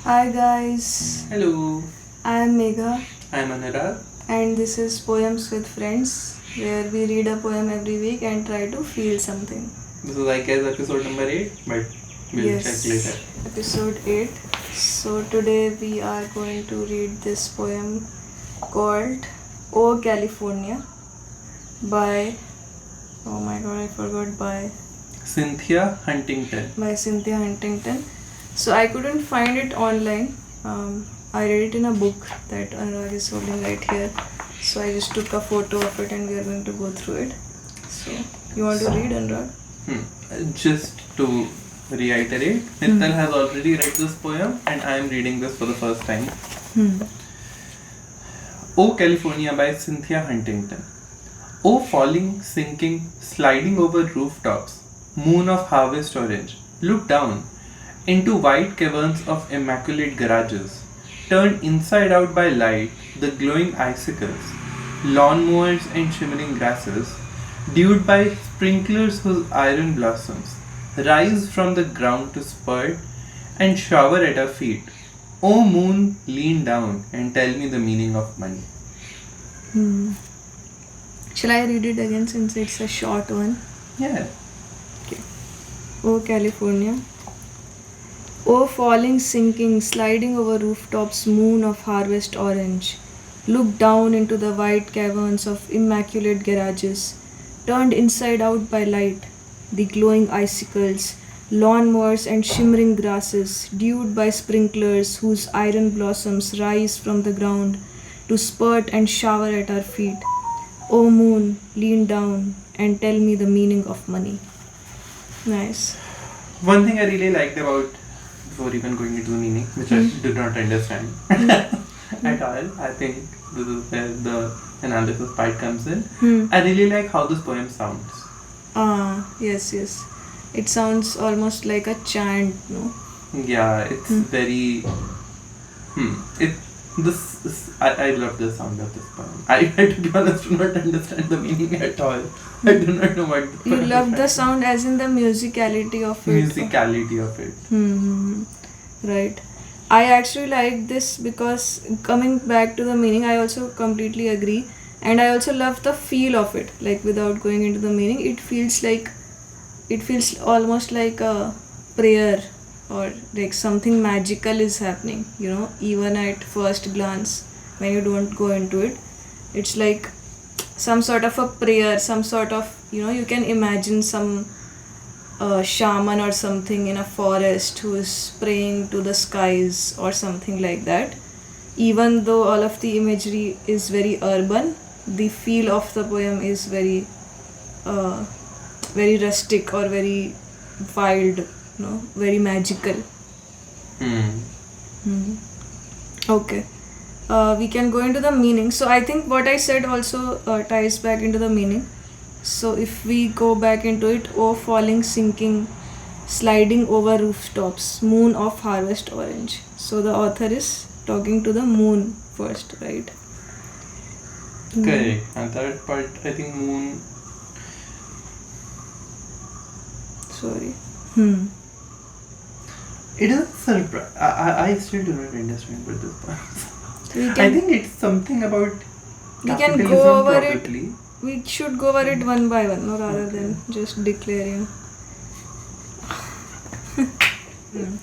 Hi guys, Hello, I am Megha I'm Anurag. and this is Poems with Friends where we read a poem every week and try to feel something. This is, I guess, episode number 8, but we'll check later. Yes, episode 8. So today we are going to read this poem called O California by, oh my god, I forgot, Cynthia Huntington. by Cynthia Huntington. So I couldn't find it online. I read it in a book that Anurag is holding right here. So I just took a photo of it and we are going to go through it. So you want to read, Anurag? Just to reiterate, Mittal has already read this poem and I am reading this for the first time. O California by Cynthia Huntington. O falling, sinking, sliding over rooftops, moon of harvest orange, look down into white caverns of immaculate garages, turned inside out by light, the glowing icicles, lawnmowers and shimmering grasses, dewed by sprinklers whose iron blossoms rise from the ground to spurt and shower at our feet. O moon, lean down and tell me the meaning of money. Shall I read it again since it's a short one? Yeah. O California. O falling, sinking, sliding over rooftops, moon of harvest orange, look down into the white caverns of immaculate garages, turned inside out by light, the glowing icicles, lawnmowers and shimmering grasses, dewed by sprinklers whose iron blossoms rise from the ground to spurt and shower at our feet. O moon, lean down and tell me the meaning of money. Nice. One thing I really liked about, before even going into the meaning, which I did not understand at all, I think this is where the analysis part comes in. I really like how this poem sounds. Yes. It sounds almost like a chant, no? Yeah, it's very. I love the sound of this poem. I to be honest, do not understand the meaning at all. I do not know what. You love the sound as in the musicality of it. Musicality of it. Right. I actually like this because coming back to the meaning, I also completely agree. And I also love the feel of it. Like without going into the meaning, it feels almost like a prayer or like something magical is happening, even at first glance when you don't go into it. It's like some sort of a prayer, some sort of, you can imagine some shaman or something in a forest who is praying to the skies or something like that. Even though all of the imagery is very urban, the feel of the poem is very very rustic or very wild, very magical. Okay. We can go into the meaning. So I think what I said also ties back into the meaning. So if we go back into it, O falling, sinking, sliding over rooftops, moon of harvest orange. So the author is talking to the moon first, right? Correct. And that part, I think moon. Sorry. It is a surprise. I still do not understand what this poem. I think it's something about. We can go over probably. it. We should go over it one by one, rather than just declaring.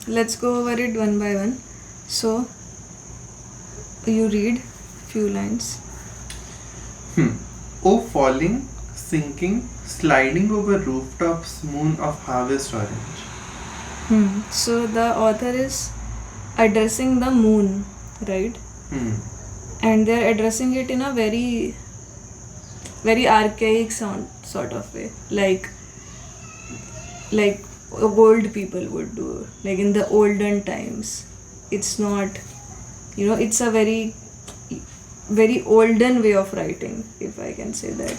Let's go over it one by one. So, you read few lines. O falling, sinking, sliding over rooftops, moon of harvest orange. So the author is addressing the moon, right? And they're addressing it in a very, very archaic sort of way, like old people would do, like in the olden times. It's not, it's a very, very olden way of writing, if I can say that.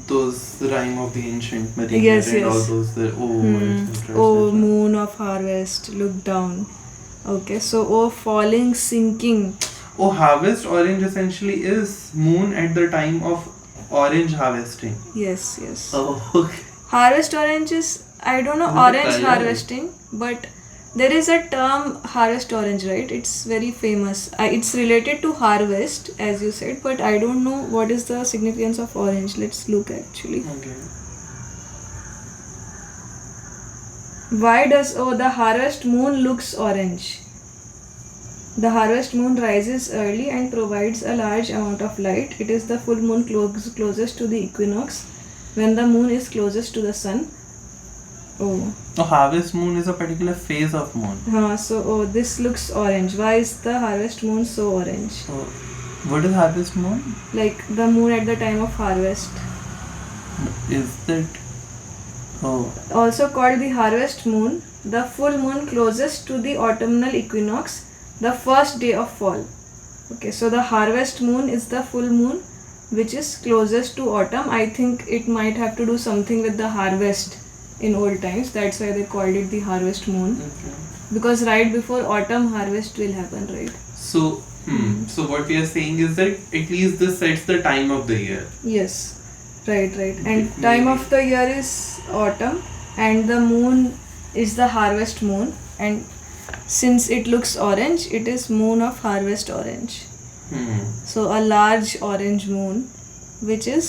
Those rhyme of the ancient mariner Yes. all those Oh, moon of harvest, look down. Okay, so oh, falling, sinking. Oh, harvest orange essentially is moon at the time of orange harvesting. Yes. Oh, okay. Harvest orange is, I don't know, What orange color? harvesting, but There is a term harvest orange, right? It's very famous. It's related to harvest, as you said, but I don't know what is the significance of orange. Let's look actually. Okay. Why does the harvest moon looks orange? The harvest moon rises early and provides a large amount of light. It is the full moon closest to the equinox, when the moon is closest to the sun. Oh. So harvest moon is a particular phase of moon. This looks orange. Why is the harvest moon so orange? So what is harvest moon? Like the moon at the time of harvest. Is that Also called the harvest moon, the full moon closest to the autumnal equinox, the first day of fall. Okay, so the harvest moon is the full moon which is closest to autumn. I think it might have to do something with the harvest in old times. That's why they called it the harvest moon. Okay. Because right before autumn harvest will happen, right? So so what we are saying is that at least this sets the time of the year. Yes. Right. And time of the year is autumn and the moon is the harvest moon, and since it looks orange, it is moon of harvest orange. So a large orange moon which is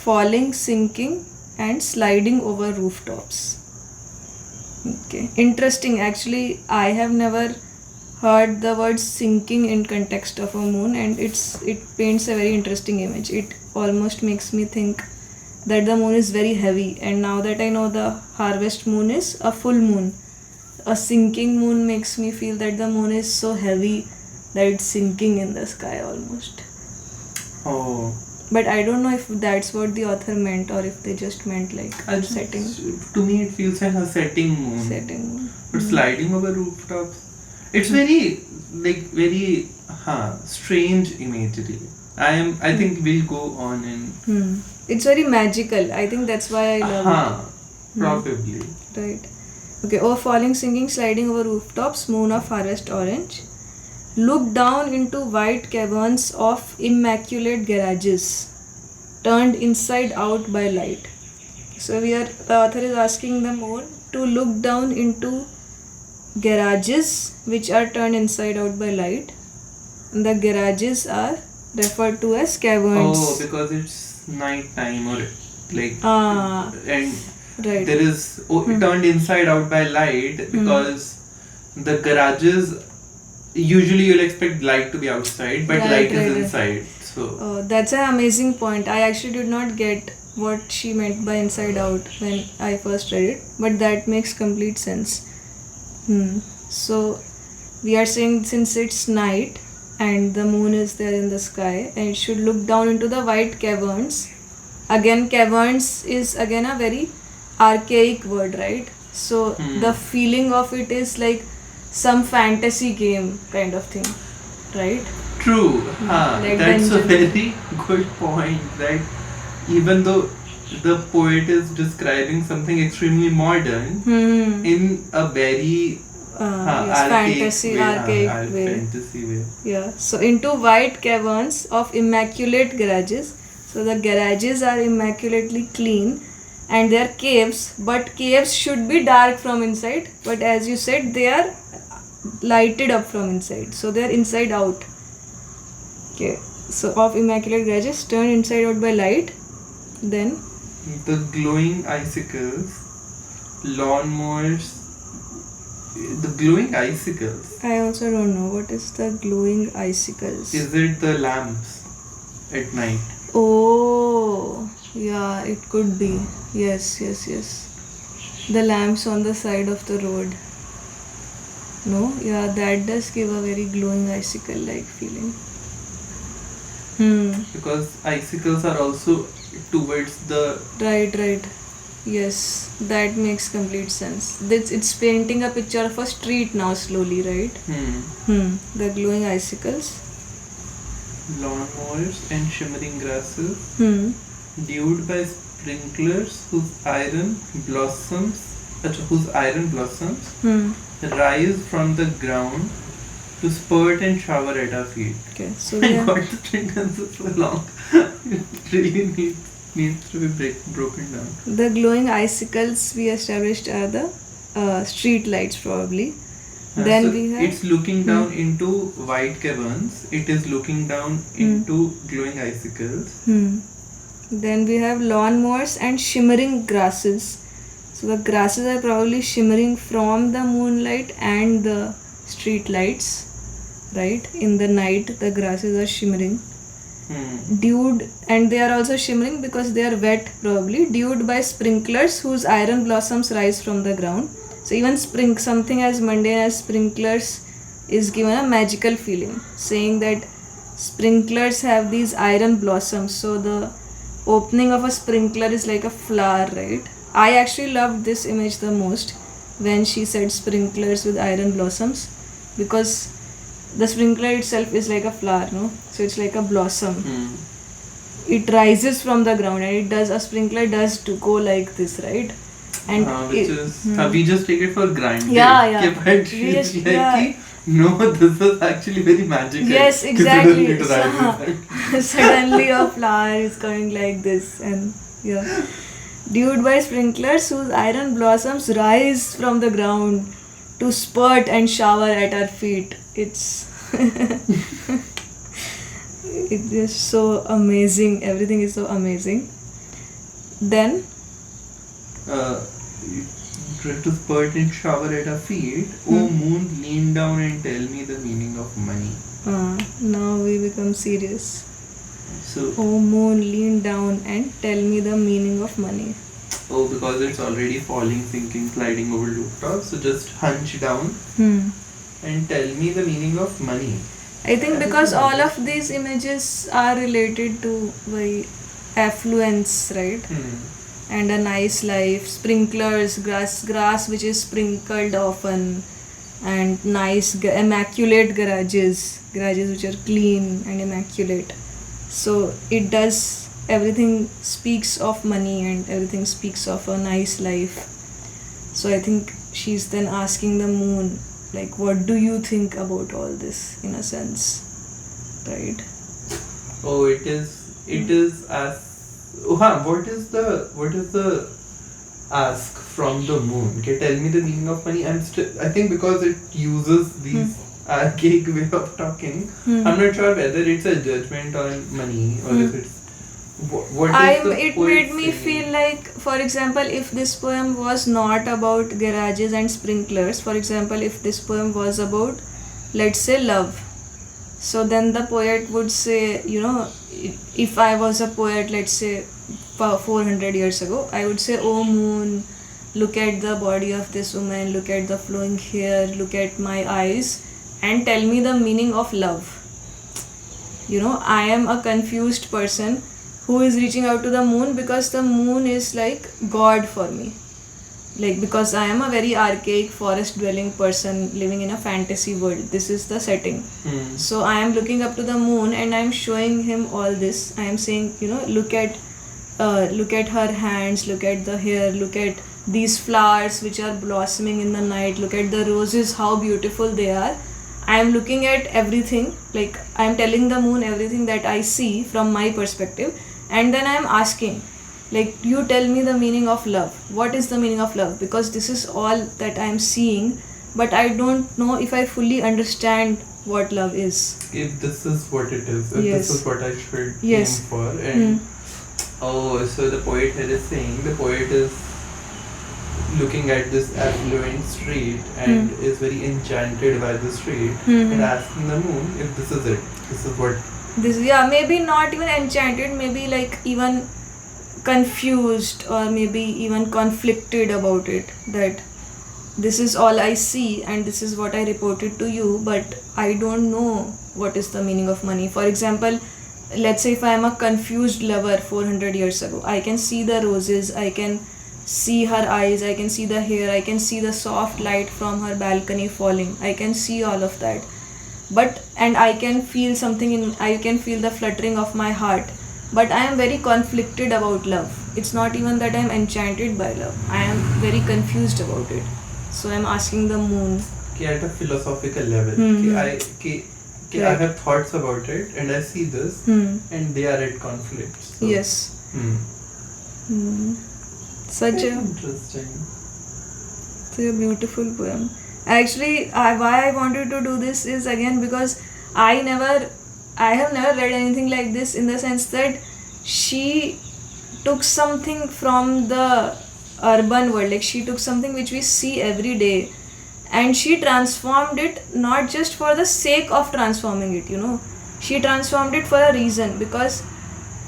falling, sinking and sliding over rooftops. Okay, interesting. Actually, I have never heard the word sinking in context of a moon, and it paints a very interesting image. It almost makes me think that the moon is very heavy, and now that I know the harvest moon is a full moon, a sinking moon makes me feel that the moon is so heavy that it's sinking in the sky almost. Oh. But I don't know if that's what the author meant or if they just meant like setting. To me, it feels like a setting moon. Setting moon. But sliding over rooftops, it's very strange imagery. I think we'll go on in. It's very magical. I think that's why I love it. Probably. Right. Okay. Oh, falling, singing, sliding over rooftops, moon of harvest orange. Look down into white caverns of immaculate garages, turned inside out by light. So the author is asking the moon to look down into garages which are turned inside out by light. And the garages are referred to as caverns. Oh, because it's night time or like and right. there is turned inside out by light because the garages usually you'll expect light to be outside, but light is inside. So that's an amazing point. I actually did not get what she meant by inside out when I first read it, but that makes complete sense. So we are saying since it's night and the moon is there in the sky, and it should look down into the white caverns. Again, caverns is again a very archaic word, right? So the feeling of it is like some fantasy game kind of thing, right? True. Like that's a dungeon. very good point, right? Even though the poet is describing something extremely modern in a very fantasy archaic way. Fantasy way. Yeah. So into white caverns of immaculate garages. So the garages are immaculately clean and they are caves, but caves should be dark from inside, but as you said, they are lighted up from inside, so they are inside out. Okay, so of immaculate garages turned inside out by light. Then the glowing icicles, lawnmowers. The glowing icicles. I also don't know what is the glowing icicles. Is it the lamps at night? Oh, yeah, it could be. Yes. The lamps on the side of the road. No, yeah, that does give a very glowing icicle-like feeling. Because icicles are also towards the... Right. Yes, that makes complete sense. It's painting a picture of a street now slowly, right? The glowing icicles. Lawnmowers and shimmering grasses. Dewed by sprinklers whose iron blossoms rise from the ground to spurt and shower at our feet. Okay, so I got the sentences so long. It really needs to be broken down. The glowing icicles we established are the street lights probably. So Then we have it's looking down into white caverns. It is looking down into glowing icicles. Then we have lawnmowers and shimmering grasses. So the grasses are probably shimmering from the moonlight and the street lights, right? In the night, the grasses are shimmering. Dewed, and they are also shimmering because they are wet, probably dewed by sprinklers whose iron blossoms rise from the ground. So even something as mundane as sprinklers is given a magical feeling, saying that sprinklers have these iron blossoms. So the opening of a sprinkler is like a flower, right? I actually loved this image the most when she said sprinklers with iron blossoms, because the sprinkler itself is like a flower, no? So it's like a blossom. It rises from the ground, and a sprinkler does to go like this, right? And we just take it for granted. Yeah. But she's like, no, this is actually very magical. Yes, exactly. Suddenly a flower is coming like this, and yeah. Dewed by sprinklers whose iron blossoms rise from the ground to spurt and shower at our feet. It's it is so amazing. Everything is so amazing. Then to spurt and shower at our feet. Oh moon, lean down and tell me the meaning of money. Now we become serious. So, oh moon, lean down and tell me the meaning of money. Oh, because it's already falling, sinking, sliding over rooftops. So just hunch down and tell me the meaning of money. I think because all of these images are related to affluence, right? And a nice life, sprinklers, grass which is sprinkled often, and nice immaculate garages which are clean and immaculate. So it does, everything speaks of money and everything speaks of a nice life. So I think she's then asking the moon, like, what do you think about all this, in a sense, right? Oh, it is as what is the ask from the moon? Okay, tell me the meaning of money. I think because it uses these archaic way of talking, I'm not sure whether it's a judgment on money or if it's it made me feel like, for example, if this poem was not about garages and sprinklers, for example, if this poem was about, let's say, love, so then the poet would say, if I was a poet, let's say 400 years ago, I would say, oh moon, look at the body of this woman, look at the flowing hair, look at my eyes, and tell me the meaning of love. I am a confused person who is reaching out to the moon, because the moon is like God for me. Like, because I am a very archaic forest dwelling person living in a fantasy world. This is the setting. So I am looking up to the moon and I am showing him all this. I am saying, look at her hands, look at the hair, look at these flowers which are blossoming in the night, look at the roses, how beautiful they are. I am looking at everything, like I am telling the moon everything that I see from my perspective, and then I am asking, like, you tell me the meaning of love. What is the meaning of love? Because this is all that I am seeing, but I don't know if I fully understand what love is. If this is what it is, if Yes. this is what I should Yes. aim for. And so the poet here is saying, the poet is looking at this affluent street and is very enchanted by the street and asking the moon if this is it. This is what. Maybe not even enchanted, maybe like even confused or maybe even conflicted about it, that this is all I see and this is what I reported to you, but I don't know what is the meaning of money. For example, let's say if I am a confused lover 400 years ago, I can see the roses, I can see her eyes, I can see the hair, I can see the soft light from her balcony falling, I can see all of that, and I can feel I can feel the fluttering of my heart, but I am very conflicted about love. It's not even that I am enchanted by love, I am very confused about it. So I am asking the moon. At a philosophical level, I have thoughts about it and I see this and they are at conflict. So. Yes. Such a interesting. Such a beautiful poem. Actually, why I wanted to do this is again because I have never read anything like this, in the sense that she took something from the urban world, like she took something which we see every day, and she transformed it, not just for the sake of transforming it, she transformed it for a reason, because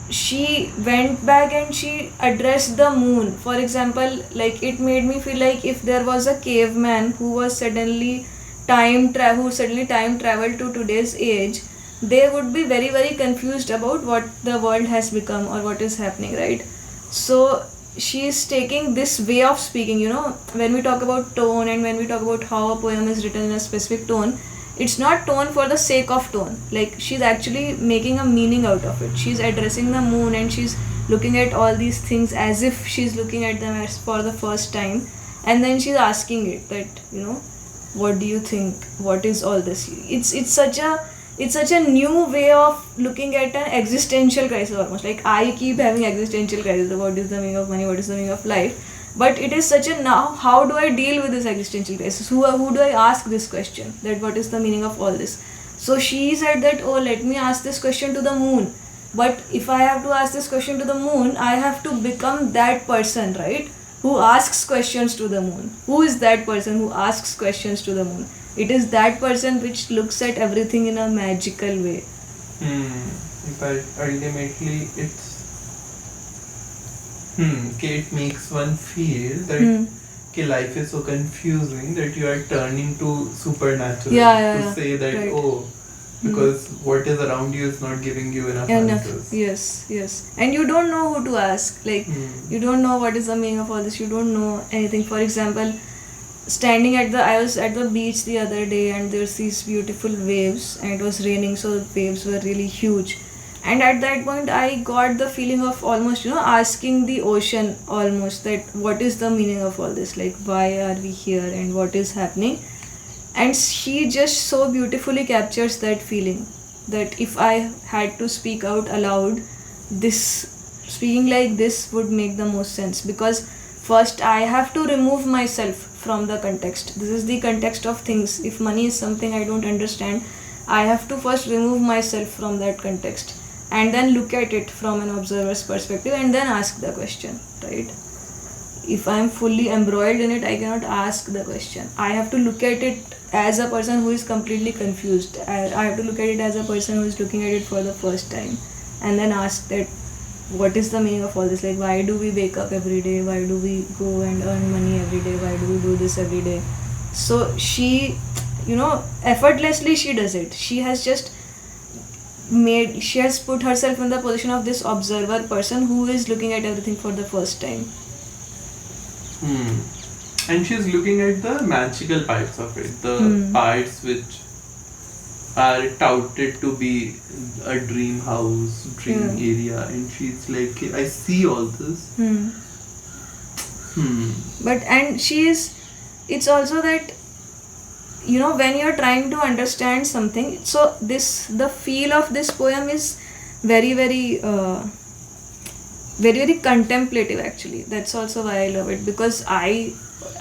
she went back and she addressed the moon. For example, like it made me feel like if there was a caveman who suddenly time traveled to today's age, they would be very very confused about what the world has become or what is happening, right? So she is taking this way of speaking, when we talk about tone and when we talk about how a poem is written in a specific tone, it's not tone for the sake of tone. Like she's actually making a meaning out of it. She's addressing the moon and she's looking at all these things as if she's looking at them as for the first time, and then she's asking it that, what do you think, what is all this? It's such a new way of looking at an existential crisis, almost. Like I keep having existential crisis. What is the meaning of money? What is the meaning of life? But it is such a, now how do I deal with this existential crisis? Who do I ask this question? That what is the meaning of all this? So she said that, oh, let me ask this question to the moon. But if I have to ask this question to the moon, I have to become that person, right? Who asks questions to the moon. Who is that person who asks questions to the moon? It is that person which looks at everything in a magical way. But ultimately, it makes one feel that life is so confusing that you are turning to supernatural to say that, right. Because what is around you is not giving you enough answers. Yes. And you don't know who to ask. Like, you don't know what is the meaning of all this. You don't know anything. For example, I was at the beach the other day, and there's these beautiful waves, and it was raining, so the waves were really huge. And at that point, I got the feeling of almost, asking the ocean almost that what is the meaning of all this? Like, why are we here and what is happening? And she just so beautifully captures that feeling, that if I had to speak out aloud, speaking like this would make the most sense, because first I have to remove myself from the context. This is the context of things. If money is something I don't understand, I have to first remove myself from that context and then look at it from an observer's perspective and then ask the question, right? If I am fully embroiled in it, I cannot ask the question. I have to look at it as a person who is completely confused. I have to look at it as a person who is looking at it for the first time and then ask that, what is the meaning of all this? Like, why do we wake up every day? Why do we go and earn money every day? Why do we do this every day? So she, effortlessly she does it. She has put herself in the position of this observer person who is looking at everything for the first time. And she's looking at the magical parts of it, the parts which are touted to be a dream house, dream area, and she's like, I see all this. But, and it's also that, when you're trying to understand something, so the feel of this poem is very, very, very, very contemplative actually. That's also why I love it, because I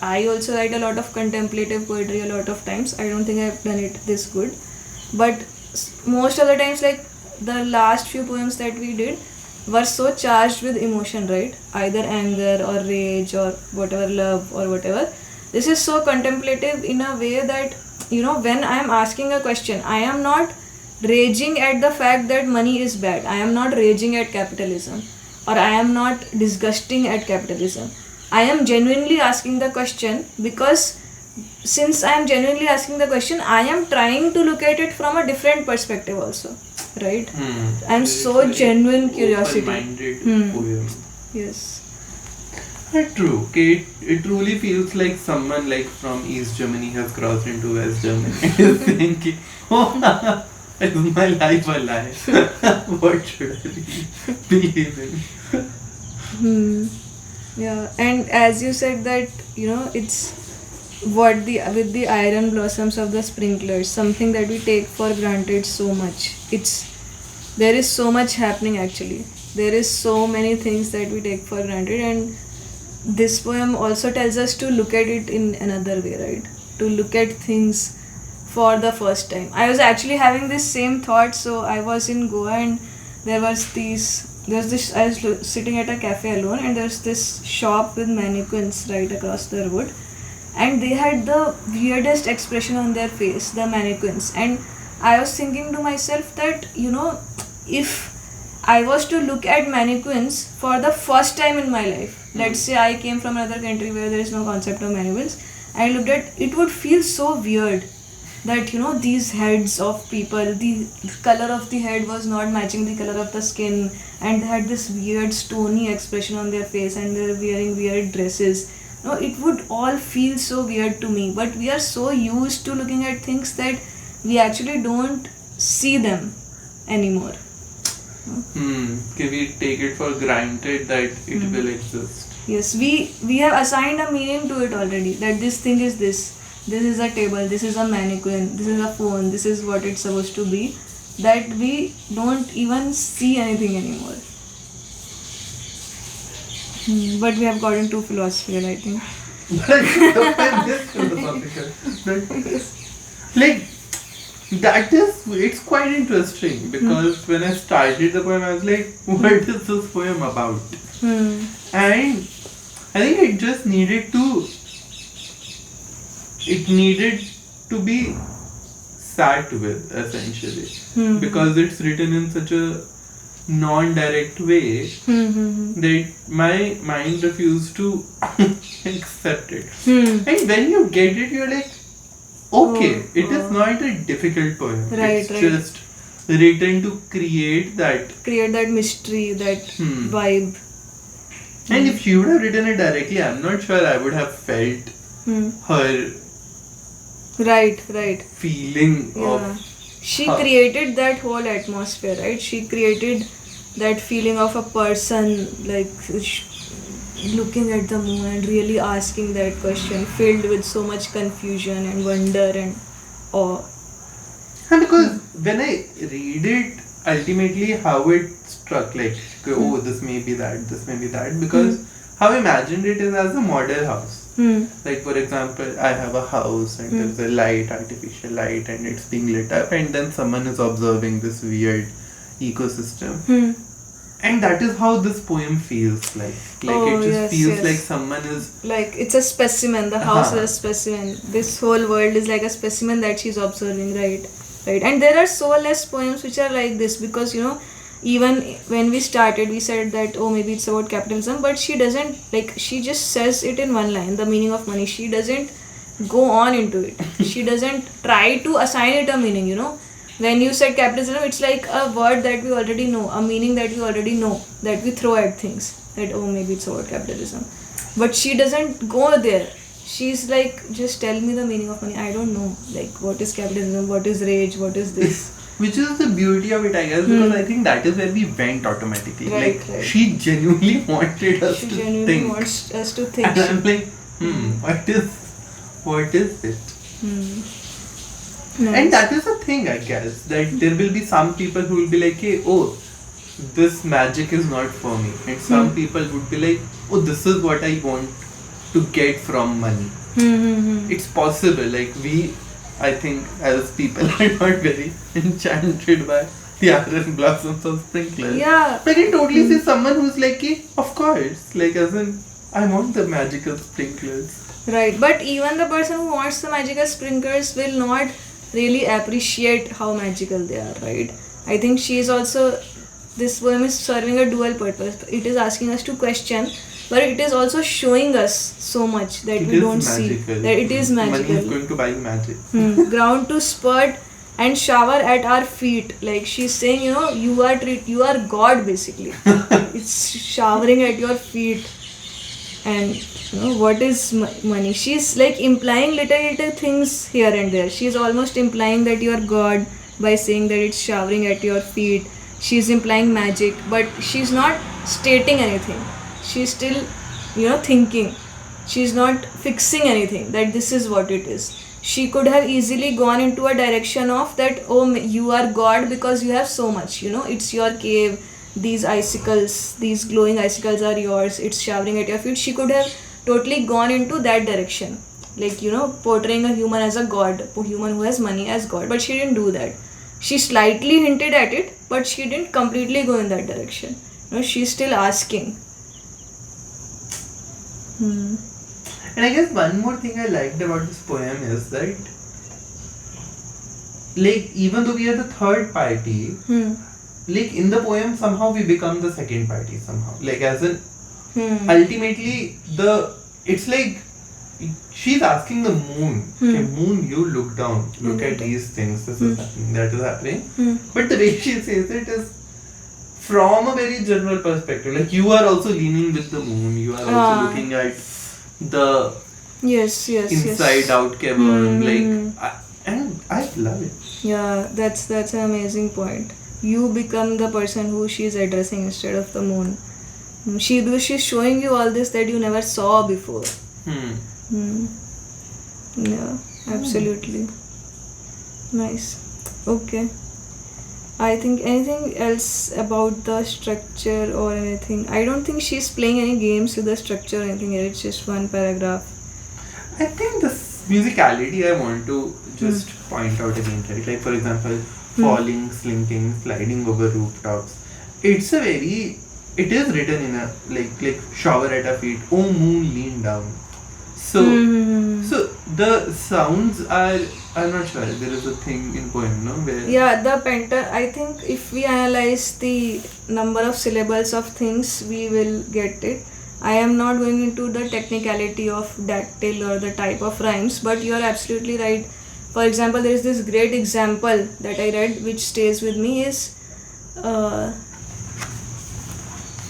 also write a lot of contemplative poetry a lot of times. I don't think I've done it this good. But most of the times, like the last few poems that we did were so charged with emotion, right? Either anger or rage or whatever, love or whatever. This is so contemplative in a way that, when I am asking a question, I am not raging at the fact that money is bad. I am not raging at capitalism, or I am not disgusting at capitalism. I am genuinely asking the question because since I am genuinely asking the question, I am trying to look at it from a different perspective also, right? I am so genuine curiosity. Open-minded poem. Yes. True. It truly feels like someone like from East Germany has crossed into West Germany and is thinking, is my life a lie? What should I believe in? Yeah, and as you said that, it's with the iron blossoms of the sprinklers, something that we take for granted so much. There is so much happening actually. There is so many things that we take for granted, and this poem also tells us to look at it in another way, right? To look at things for the first time. I was actually having this same thought. So I was in Goa and I was sitting at a cafe alone, and there's this shop with mannequins right across the road, and they had the weirdest expression on their face, the mannequins. And I was thinking to myself that, if I was to look at mannequins for the first time in my life, let's say I came from another country where there is no concept of mannequins, I looked at it, would feel so weird that these heads of people, the color of the head was not matching the color of the skin, and they had this weird stony expression on their face, and they're wearing weird dresses. No, it would all feel so weird to me, but we are so used to looking at things that we actually don't see them anymore. Can we take it for granted that it will exist? Yes, we have assigned a meaning to it already, that this thing is this is a table, this is a mannequin, this is a phone, this is what it's supposed to be, that we don't even see anything anymore. But we have gotten too philosophical, I think. This philosophical. Like, it's quite interesting, because when I started the poem, I was like, what is this poem about? And I think it just needed to be sat with, essentially, because it's written in such a non-direct way that my mind refused to accept it. And when you get it, you're like, okay, it is not a difficult poem. Right, it's just written to create that mystery, that vibe. And if she would have written it directly, I'm not sure I would have felt her right feeling of. She created that whole atmosphere, right? She created that feeling of a person like looking at the moon and really asking that question, filled with so much confusion and wonder and awe. And because when I read it, ultimately how it struck, like, oh, this may be that, because how I imagined it is as a model house. Like, for example, I have a house and there's a light, artificial light, and it's being lit up, and then someone is observing this weird ecosystem. And that is how this poem feels like. It just feels like someone is... Like, it's a specimen, the house is a specimen. This whole world is like a specimen that she's observing, right? And there are so less poems which are like this, because, even when we started, we said that, maybe it's about capitalism, but she doesn't, she just says it in one line, the meaning of money. She doesn't go on into it. She doesn't try to assign it a meaning, When you said capitalism, it's like a word that we already know, a meaning that we already know, that we throw at things. That, maybe it's about capitalism. But she doesn't go there. She's like, just tell me the meaning of money. I don't know. What is capitalism? What is rage? What is this? Which is the beauty of it, I guess, because I think that is where we went automatically. Right. She genuinely wanted us to think. She genuinely wants us to think. And I'm like, what is it? Nice. And that is the thing, I guess, that there will be some people who will be like, hey, this magic is not for me. And some people would be like, this is what I want to get from money. It's possible. I think, as people are not very enchanted by the iron blossoms of sprinklers. Yeah. I can totally see someone who's like, of course, as in, I want the magical sprinklers. Right, but even the person who wants the magical sprinklers will not really appreciate how magical they are, right? I think this poem is serving a dual purpose. It is asking us to question, but it is also showing us so much that we don't see. That it is magical. Money is going to buy magic. Ground to spurt and shower at our feet. She's saying, you are God, basically. It's showering at your feet. And what is money? She's implying little things here and there. She's almost implying that you are God by saying that it's showering at your feet. She's implying magic, but she's not stating anything. She's still, thinking. She's not fixing anything, that this is what it is. She could have easily gone into a direction of that, you are God because you have so much, it's your cave, these icicles, these glowing icicles are yours, it's showering at your feet. She could have totally gone into that direction, like, portraying a human as a god, a human who has money as god, but she didn't do that. She slightly hinted at it, but she didn't completely go in that direction. She's still asking. And I guess one more thing I liked about this poem is that, like, even though we are the third party, like, in the poem somehow we become the second party somehow. Like, as in, ultimately, it's like she's asking the moon, okay, moon, you look down, look at these things, this is happening, that is happening. But the way she says it is from a very general perspective. Like, you are also leaning with the moon, you are also looking at the yes inside out cavern, and I love it. Yeah, that's an amazing point. You become the person who she's addressing instead of the moon. Because she's showing you all this that you never saw before. Yeah, absolutely. Nice. Okay. I think anything else about the structure or anything? I don't think she's playing any games with the structure or anything. It's just one paragraph. I think this musicality I want to just point out again, right? Like, for example, falling, slinking, sliding over rooftops. It is written in a like shower at our feet. Oh moon, lean down. So the sounds are, I'm not sure. There is a thing in poem, no? Where I think if we analyze the number of syllables of things, we will get it. I am not going into the technicality of dactyl or the type of rhymes, but you are absolutely right. For example, there is this great example that I read which stays with me is,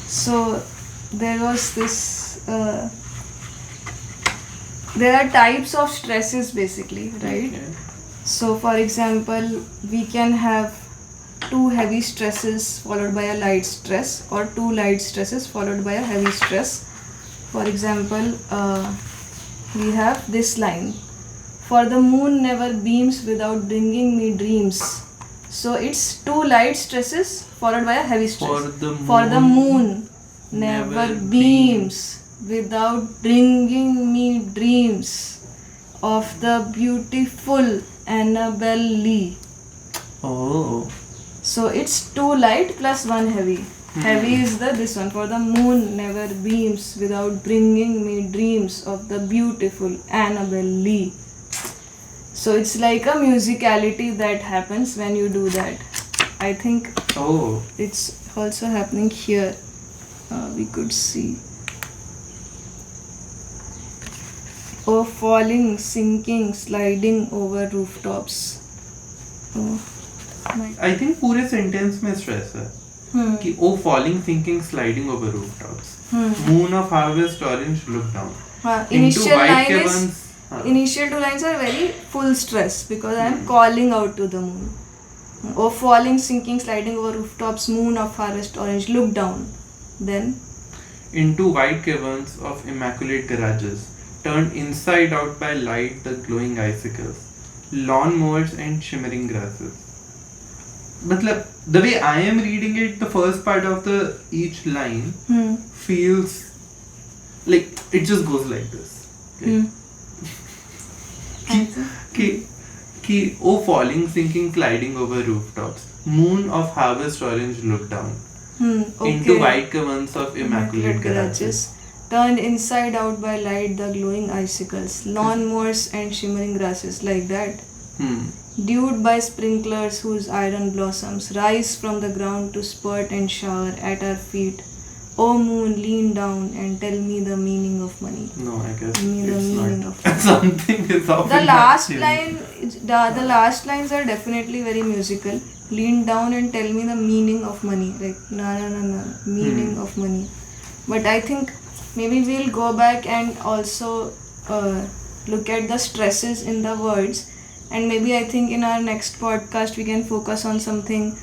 so there was this, there are types of stresses basically, right? Okay. So for example, we can have two heavy stresses followed by a light stress, or two light stresses followed by a heavy stress. For example, we have this line: for the moon never beams without bringing me dreams. So it's two light stresses followed by a heavy stress. For the moon never beams without bringing me dreams of the beautiful Annabel Lee. Oh. So it's two light plus one heavy. Heavy is this one. For the moon never beams without bringing me dreams of the beautiful Annabel Lee. So it's like a musicality that happens when you do that. I think it's also happening here. We could see. Oh, falling, sinking, sliding over rooftops. Oh, my. I think पूरे sentence में stress है कि oh, falling, sinking, sliding over rooftops. Moon of harvest, orange, look down. Initial two lines are very full stress because I am calling out to the moon. Oh, falling, sinking, sliding over rooftops, moon of harvest, orange, look down. Then into white caverns of immaculate garages, turned inside out by light, the glowing icicles, lawn mowers and shimmering grasses. Matlab, the way I am reading it, the first part of each line feels like it just goes like this. Ki, oh, falling, sinking, sliding over rooftops, moon of harvest, orange, look down. Into white caverns of immaculate garages, turned inside out by light, the glowing icicles, lawn mowers and shimmering grasses, like that. Dewed by sprinklers whose iron blossoms rise from the ground to spurt and shower at our feet. O moon, lean down and tell me the meaning of money. No, I guess tell me the meaning of money. Something is off. The last lines are definitely very musical. Lean down and tell me the meaning of money. Like, meaning of money. But I think maybe we'll go back and also look at the stresses in the words. And maybe I think in our next podcast we can focus on something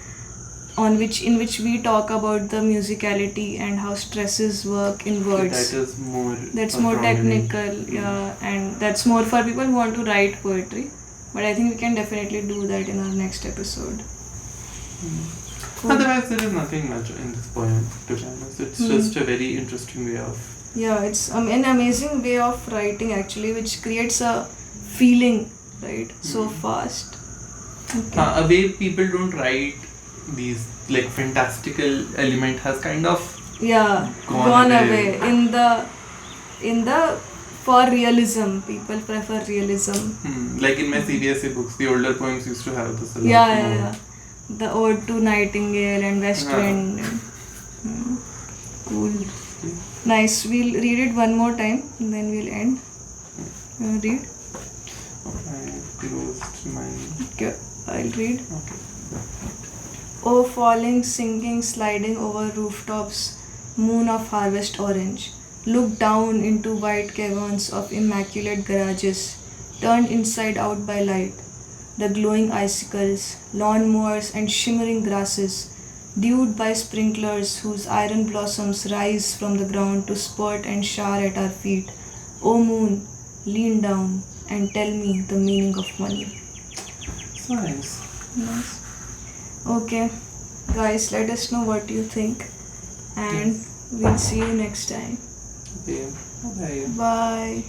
in which we talk about the musicality and how stresses work in words. That's more technical, yeah, and that's more for people who want to write poetry. But I think we can definitely do that in our next episode. Otherwise, there is nothing much in this poem, to be honest. It's just a very interesting way of. Yeah, it's an amazing way of writing actually, which creates a feeling, right? So fast. Okay. A way people don't write these like fantastical element has kind of Yeah, gone away. In the for realism, people prefer realism. like in my CBSE books, the older poems used to have this a lot Yeah, more. yeah. The Ode to Nightingale and West Yeah. Wind. Cool. Nice. We'll read it one more time and then we'll end. Read. I closed mine. Okay, I'll read. Okay. Oh, falling, sinking, sliding over rooftops, moon of harvest orange. Look down into white caverns of immaculate garages, turned inside out by light. The glowing icicles, lawn mowers, and shimmering grasses, dewed by sprinklers whose iron blossoms rise from the ground to spurt and shower at our feet. O moon, lean down and tell me the meaning of money. So nice. Nice. Okay, guys, let us know what you think, and we'll see you next time. Okay. Bye. Bye.